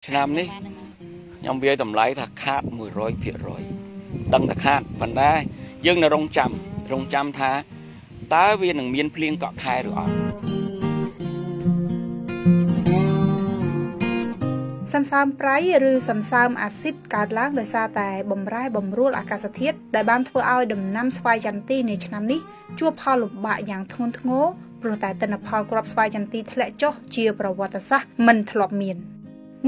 năm ní nhom bia tầm lấy thật khát mùi rối phía rồi đằng thật khát phần đây dương là rong chăm tha tá viên đằng miên pliên cọ khai rồi sầm sามไพร์หรือสำซามอาซิดการล้างโดยซาแต่บ่มร้ายบ่มรูอากาศធាតុដែលបានធ្វើឲ្យដំណាំស្វាយចន្ទីในឆ្នាំនេះជួបផលលំបាកយ៉ាងធ្ងន់ធ្ងរព្រោះតែទិន្នផលគ្រាប់ស្វាយចន្ទីធ្លាក់ចុះជាប្រវត្តិសាស្ត្រមិនធ្លាប់មាន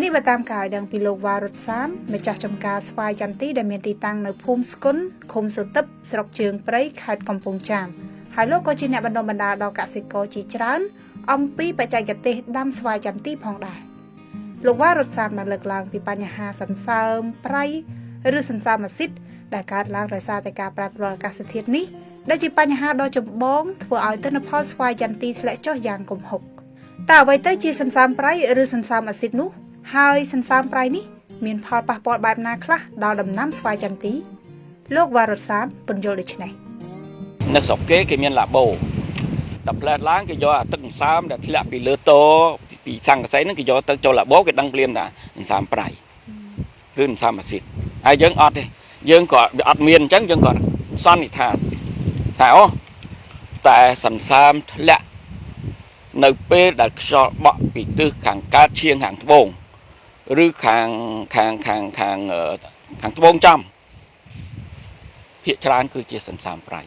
នេះបើតាមការឲ្យដឹងពីលោកវ៉ារុតសានម្ចាស់ចំការស្វាយចន្ទីដែលមានទីតាំងនៅភូមិស្គុនឃុំសុទឹកស្រុកជើងព្រៃខេត្តកំពង់ចាមហើយលោកក៏ជាអ្នកបណ្ដុះបណ្ដាលដល់កសិករជាច្រើនអំពីបច្ចេកទេសដាំស្វាយចន្ទីផងដែរលោកវ៉ារុតសានបានលើកឡើងពីបញ្ហាសន្សើមប្រៃឬសន្សើមអាស៊ីតដែលកើតឡើងដោយសារតែការប្រែប្រួលអាកាសធាតុនេះដែលជាបញ្ហាដ៏ចម្បងធ្វើឲ្យទិន្នផលស្វាយចន្ទីធ្លាក់ចុះយ៉ាងគំហុកតើអ្វីទៅជាសន្សើមប្រៃឬសន្សើមអាស៊ីតនោះហើយសន្សើមប្រៃនេះមានផលប៉ះពាល់បែបណាខ្លះដល់ដំណាំស្វាយចន្ទីលោកវ៉ារុតសានពន្យល់ដូចនេះនៅស្រុកគេមានឡាបូតែផ្លែឡើងគេយកអាទឹកសន្សើមដែលធ្លាក់ពីលើតោពីសង្កសីហ្នឹងគេយកទៅចូលឡាបូគេដឹងភ្លាមថាសន្សើមប្រៃឬសន្សើមអាស៊ីតហើយយើងអត់ទេយើងក៏អត់មានអញ្ចឹងយើងក៏សន្និដ្ឋានតែអូតែសន្សើមធ្លាក់នៅពេលដែលខ្យល់បក់ពីទិសខាងកើតឈៀងខាងត្បូងឬខាងត្បូងចំភាគច្រើនគឺជាសន្សើមប្រៃ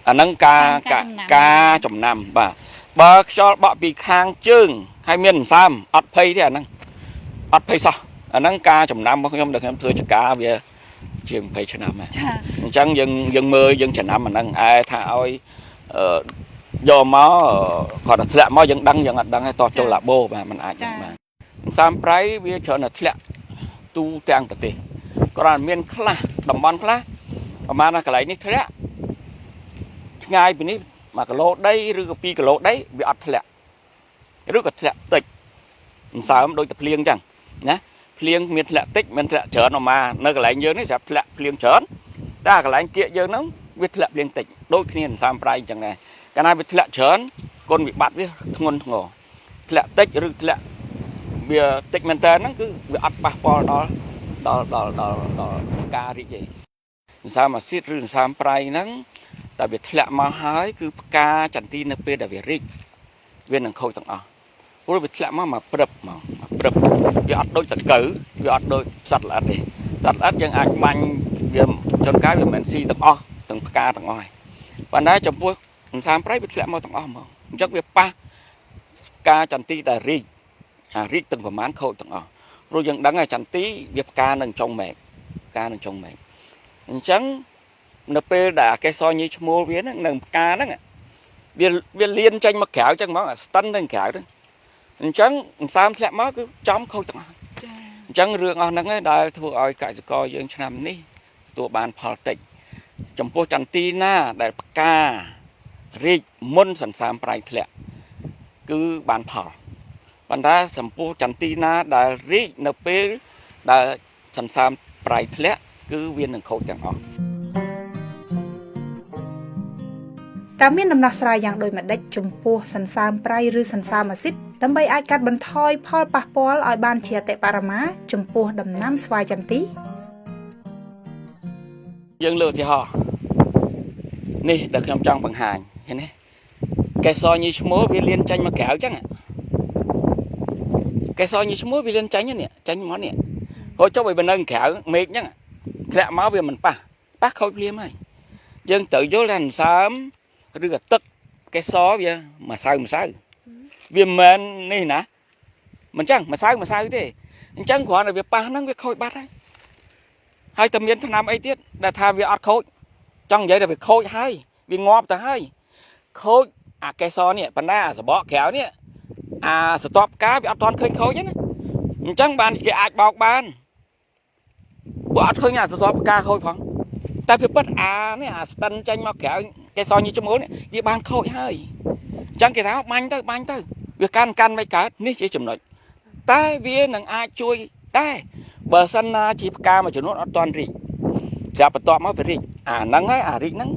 អាហ្នឹងការចំណាំបាទបើខ្យល់បក់ពីខាងជើងហើយមានសន្សើមអត់ភ័យទេអាហ្នឹងអត់ភ័យសោះអាហ្នឹងការចំណាំរបស់ខ្ញុំដែលខ្ញុំធ្វើចការវាជា20ឆ្នាំហើយអញ្ចឹងយើងមើលយើងចំណាំអាហ្នឹងថាឲ្យយកមកគាត់ទៅធ្លាក់មកយើងដឹងយើងអត់ដឹងទេតោះចូលឡាបូបាទมันអាចហ្នឹងបាទសន្សើមប្រៃវាច្រើនតែធ្លាក់ទូទាំងប្រទេសគ្រាន់មានខ្លះតំបន់ខ្លះប្រហែលណាកន្លែងនេះធ្លាក់ឆ្ងាយពីនេះ1គីឡូដីឬក៏2គីឡូដីវាអត់ធ្លាក់ឬក៏ធ្លាក់តិចសន្សើមដូចតែភ្លៀងអញ្ចឹងណាភ្លៀងមានធ្លាក់តិចមានធ្លាក់ច្រើនអอกมาនៅកន្លែងយើងនេះស្រាប់ធ្លាក់ភ្លៀងច្រើនតែកន្លែងគៀកយើងហ្នឹងវាធ្លាក់ភ្លៀងតិចដូចគ្នាសន្សើមប្រៃអញ្ចឹងដែរកាលណាវាធ្លាក់ច្រើនគុណវិបត្តិវាធ្ងន់ធ្ងរធ្លាក់តិចឬធ្លាក់វាតិចមែនតើហ្នឹងគឺវាអត់ប៉ះពាល់ដល់ការរីកទេសន្សើមអាស៊ីតឬសន្សើមប្រៃហ្នឹងតែវាធ្លាក់មកហើយគឺផ្កាចន្ទីនៅពេលដែលវារីកវានឹងខូចទាំងអស់ព្រោះវាធ្លាក់មកព្រឹបវាអត់ដូចតកៅវាអត់ដូចសត្វល្អិតទេសត្វល្អិតយើងអាចបាញ់វាចនកាយវាមិនស៊ីទាំងអស់ទាំងផ្កាទាំងអស់ហើយប៉ុន្តែចំពោះសន្សើមប្រៃវាធ្លាក់មកទាំងអស់ហ្មងអញ្ចឹងវាប៉ះផ្កាចន្ទីដែលរីកទាំងប្រមាណខូចទាំងអស់ព្រោះយើងដឹងហើយចន្ទីវាផ្កានឹងចុងមែកអញ្ចឹងនៅពេលដែលអកេសរញីឈ្មោលវាហ្នឹងនឹងផ្កាហ្នឹងវាលៀនចេញមកក្រៅអញ្ចឹងហ្មងអាស្តិនទៅក្រៅហ្នឹងអញ្ចឹងសន្សើមធ្លាក់មកគឺចំខូចទាំងអស់អញ្ចឹងរឿងអស់ហ្នឹងឯងដែលធ្វើឲ្យកសិករយើងឆ្នាំនេះទទួលបានផលតិចចំពោះចន្ទីណាដែលផ្ការីកមុនសន្សើមប្រៃធ្លាក់គឺបានផលប៉ុន្តែចំពោះចន្ទីណាដែលរីកនៅពេលដែលសន្សើមប្រៃធ្លាក់គឺវានឹងខូចទាំងអស់តើមានដំណោះស្រាយយ៉ាងដូចម្តេចចំពោះសន្សើមប្រៃឬសន្សើមអាស៊ីតដើម្បីអាចកាត់បន្ថយផលប៉ះពាល់ឲ្យបានជាអតិបរមាចំពោះដំណាំស្វាយចន្ទីយើងលើកឧទាហរណ៍នេះដែលខ្ញុំចង់បង្ហាញឃើញទេកេសរញីឈ្មោលវាលៀនចេញមកក្រៅអញ្ចឹងកេសរញីឈ្មោលវាលៀនចេញនេះចេញមកនេះហូចចុះឲ្យវានៅក្រៅមេឃអញ្ចឹងធ្លាក់មកវាមិនប៉ះខូចភ្លាមហើយយើងត្រូវយល់ថាសន្សើមឬក៏ទឹកកេសរវាម្សៅវាមិននេះណាមិនចឹងម្សៅទេអញ្ចឹងគ្រាន់តែវាប៉ះហ្នឹងវាខូចបាត់ហើយតែមានថ្នាំអីទៀតដែលថាវាអត់ខូចចង់និយាយថាវាខូចហើយវាងាប់ទៅហើយខូចអាកេសរនេះប៉ុន្តែអាសបកក្រៅនេះអាស្ទាប់ផ្កាវាអត់ទាន់ឃើញខូចទេណាអញ្ចឹងបានគេអាចបោកបានបើអត់ឃើញអាស្ទាប់ផ្កាខូចផងតែវាពិតនេះអាស្តិនចេញមកក្រៅកេសរញីឈ្មោលនេះវាបានខូចហើយអញ្ចឹងគេថាបាញ់ទៅវាកាន់មិនកើតនេះជាចំណុចតែវានឹងអាចជួយដែរបើសិនណាជាផ្កាមួយចំនួនអត់ទាន់រីកចាប់បន្ទាប់មកវារីកអាហ្នឹងហើយអារីកហ្នឹង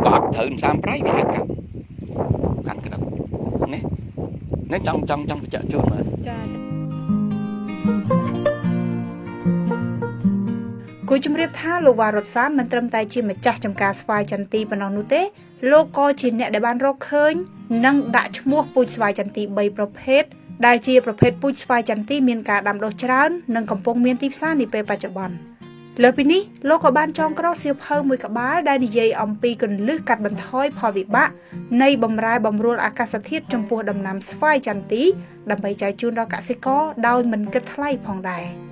ក៏អត់ត្រូវសន្សើមប្រៃវាអាចកាន់ក្តឹបនេះចង់បញ្ជាក់ជូនមើលចា គូជំរាបថាលោកវ៉ារ៉ុតសានមិនត្រឹមតែជាម្ចាស់ចំការស្វាយចន្ទីប៉ុណ្ណោះនោះទេលោកក៏ជាអ្នកដែលបានរកឃើញនិងដាក់ឈ្មោះពូជស្វាយចន្ទី3ប្រភេទដែលជាប្រភេទពូជស្វាយចន្ទីមានការដាំដុះច្រើននិងកំពុងមានទីផ្សារនាពេលបច្ចុប្បន្នលើពីនេះលោកក៏បានចងក្រងសៀវភៅមួយក្បាលដែលនិយាយអំពីគន្លឹះកាត់បន្ថយផលវិបាកនៃបម្រែបម្រួលអាកាសធាតុចំពោះដំណាំស្វាយចន្ទីដើម្បីចែកជូនដល់កសិករដោយមិនគិតថ្លៃផងដែរ